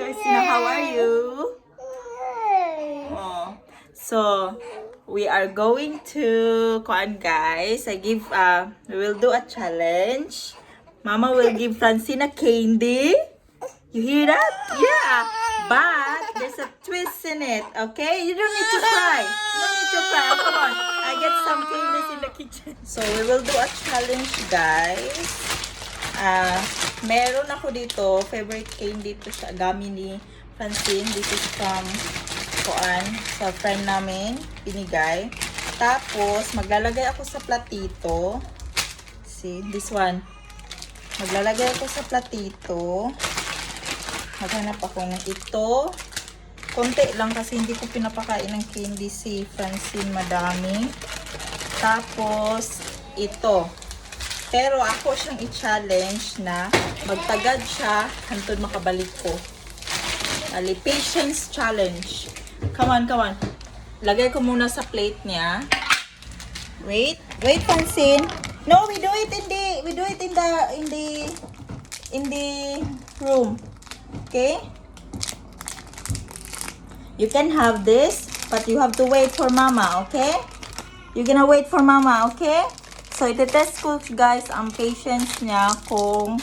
Christina, how are you? Oh. So, we are going to kuan guys. We will do a challenge. Mama will give Francina candy. You hear that? Yeah. But there's a twist in it, okay? You don't need to cry. You don't need to cry. Oh, come on. I get some candies in the kitchen. So, we will do a challenge, guys. Meron ako dito, favorite candy to siya, gummy ni Francine. This is from kuan, sa friend namin, binigay. Tapos, maglalagay ako sa platito. See, this one. Maglalagay ako sa platito. Maghanap ako ng ito. Konti lang kasi hindi ko pinapakain ng candy si Francine, madami. Tapos, ito. Pero ako siyang i-challenge na magtagad siya hantod makabalik ko. Ali, patience challenge. Come on, come on. Lagay ko muna sa plate niya. Wait, wait, Francine. No, we do it in the room. Okay? You can have this, but you have to wait for Mama, okay? You're gonna wait for Mama, okay? So, iti-test ko, guys, ang patience niya kung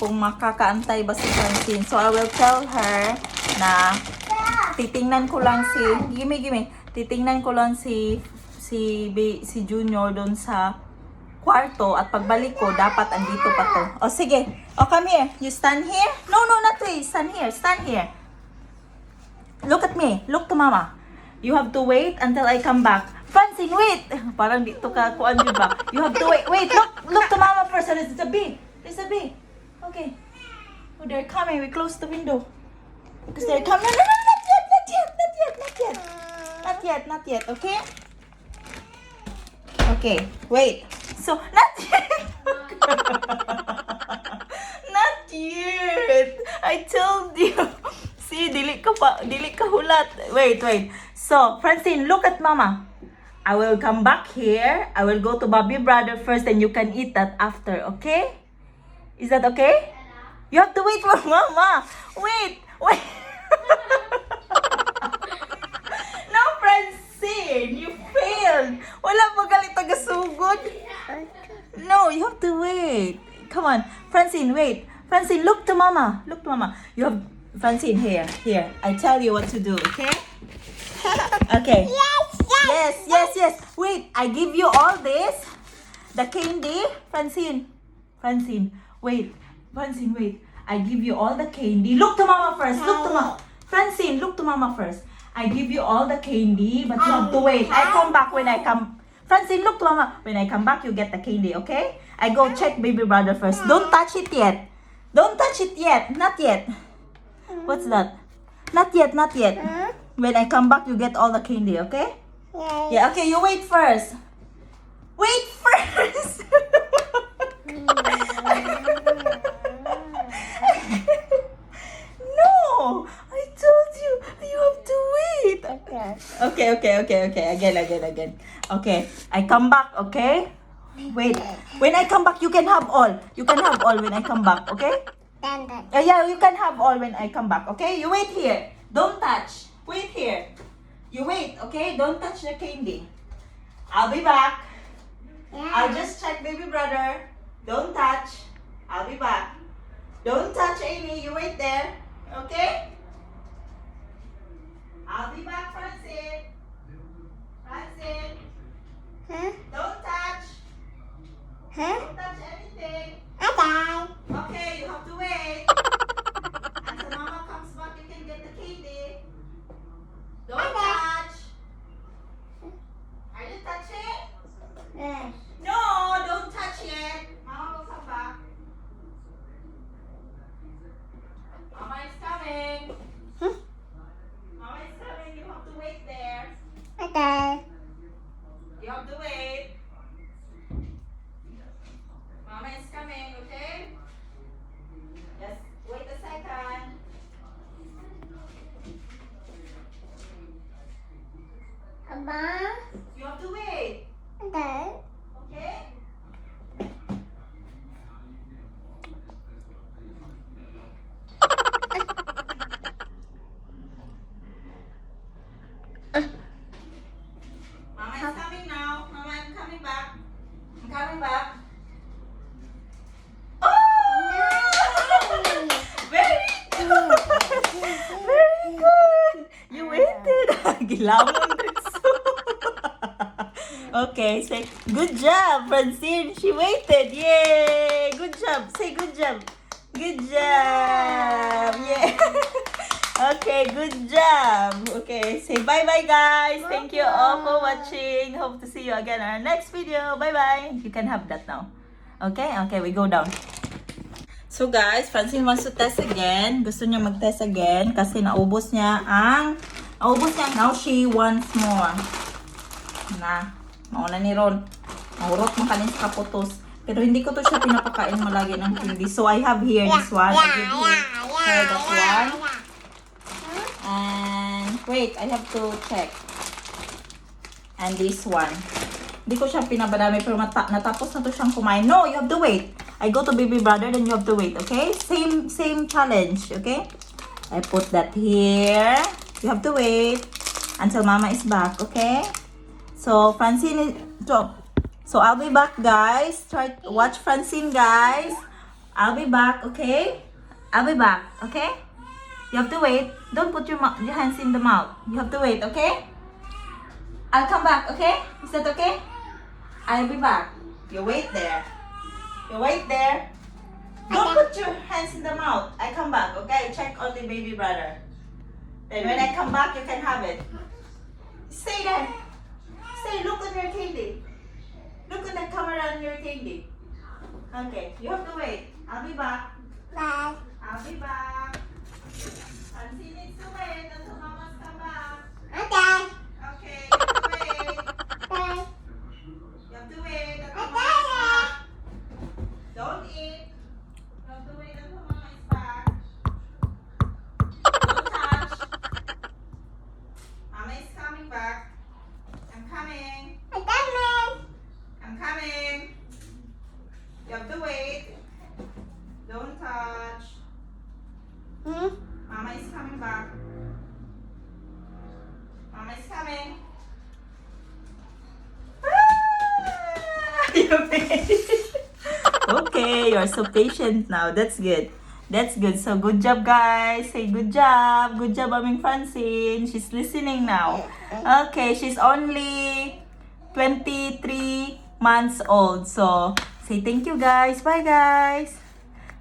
makakaantay ba si Francine. So, I will tell her na titingnan ko lang titingnan ko lang si Junior doon sa kwarto at pagbalik ko, dapat andito pa to. O, sige. O, come here. You stand here? No, not please. Stand here. Stand here. Look at me. Look to Mama. You have to wait until I come back. Francine, wait! Parang dito ka, kuan di ba? You have to wait. Wait, look to Mama first. There's a bee. There's a bee. Okay. Oh, they're coming. We close the window. Because they're coming. No, not yet. Not yet. Okay? Okay, wait. So, not yet. Not yet. I told you. See, dili ka hulat. Wait. So, Francine, look at Mama. I will come back here. I will go to Bobby Brother first, and you can eat that after, okay? Is that okay? You have to wait for Mama. Wait. No, Francine, you failed. Wala pa galit tagasugod. No, you have to wait. Come on, Francine, wait. Francine, look to Mama. You have Francine here. I tell you what to do, okay? Okay. Yes. Wait, I give you all this. The candy. Francine, wait. Francine, wait. I give you all the candy. Look to Mama first. Francine, look to Mama first. I give you all the candy, but you have to wait. I come back when I come. Francine, look to Mama. When I come back, you get the candy, okay? I go check Baby Brother first. Don't touch it yet. Not yet. What's that? Not yet. When I come back, you get all the candy, okay? Yeah, okay, you wait first. No, I told you have to wait. Okay. Again. Okay, I come back, okay? Wait. When I come back, you can have all. When I come back, okay? Yeah, you can have all when I come back, okay? You wait here. Don't touch. Wait here. You wait, okay? Don't touch the candy. I'll be back. I'll just check Baby Brother. Don't touch. I'll be back. Don't touch, Amy. You wait there. Okay? I'll be back, Francine. Don't touch. Don't touch anything. Okay, you have to wait. Until Mama comes back, you can get the candy. Don't touch. Are you touching? No, don't touch yet. Mama will come back. Mama is coming. Mama is coming. You have to wait there. You have to wait. Mama is coming, okay? Just wait a second. You have to wait. Okay? Lamon dito. Okay, say good job, Francine. She waited. Yay! Good job. Say good job. Good job. Yeah. Okay, good job. Okay, say bye-bye, guys. Thank you all for watching. Hope to see you again on our next video. Bye-bye. You can have that now. Okay? Okay, we go down. So guys, Francine wants to test again. Gusto niya mag-test again kasi naubos niya. Now she wants more. Mauna ni Ron. Mahurot mo kanin sa kaputos. Pero hindi ko to siya pinapakain mo lagi ng candy. So I have here this one. I give her that one. And wait, I have to check. And this one. Hindi ko siya pinabadami pero natapos na to siyang kumain. No, you have to wait. I go to baby brother, then you have to wait, okay? Same challenge, okay? I put that here. You have to wait until mama is back, okay? So Francine is so I'll be back, guys. Try to watch Francine, guys. I'll be back, okay? I'll be back, okay? You have to wait. Don't put your hands in the mouth. You have to wait, okay? I'll come back, okay? Is that okay? I'll be back. You wait there. You wait there. Don't put your hands in the mouth. I come back, okay? Check on the baby brother. Then when I come back, you can have it. Stay there. Stay, look at your candy. Look at the camera on your candy. Okay, you have to wait. I'll be back. Bye. I'll be back. Francine needs to wait until mama's come back. Okay. Okay, you have to wait. Bye. You have to wait until mama's back. Don't eat. You have to wait until mama is back. Don't touch. Mama is coming back. I'm coming. I'm coming. You have to wait. Don't touch. Mama is coming back. Mama is coming. Okay, you're so patient now. That's good. That's good. So good job, guys. Say good job. Good job, aming Francine. She's listening now. Okay, she's only 23 months old. So say thank you, guys. Bye, guys.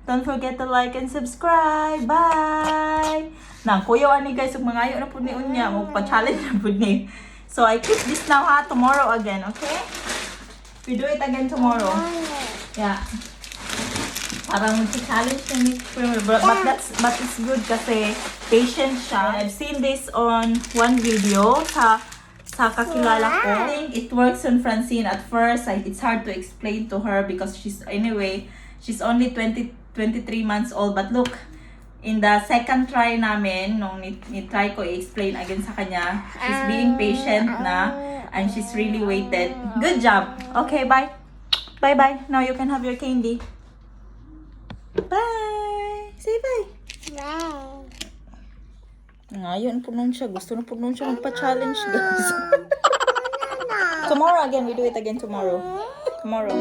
Don't forget to like and subscribe. Bye. Nang kuya ani guys, ug mangayo na pud ni unya, mo pa-challenge na pud ni. So I keep this now ha, tomorrow again, okay? We do it again tomorrow. Yeah. Parang challenge na ni but it's good kasi patient siya. I've seen this on one video sa kakilala ko. I think it works on Francine at first. It's hard to explain to her because she's only 23 months old. But look, in the second try namin, nung ni-try ko i-explain again sa kanya, she's being patient na and she's really waited. Good job. Okay, bye. Bye-bye. Now you can have your candy. Bye! Say bye! Bye. Ngayon po nun siya. Gusto na po nun siya magpa-challenge, guys. Tomorrow again. We do it again tomorrow. Tomorrow.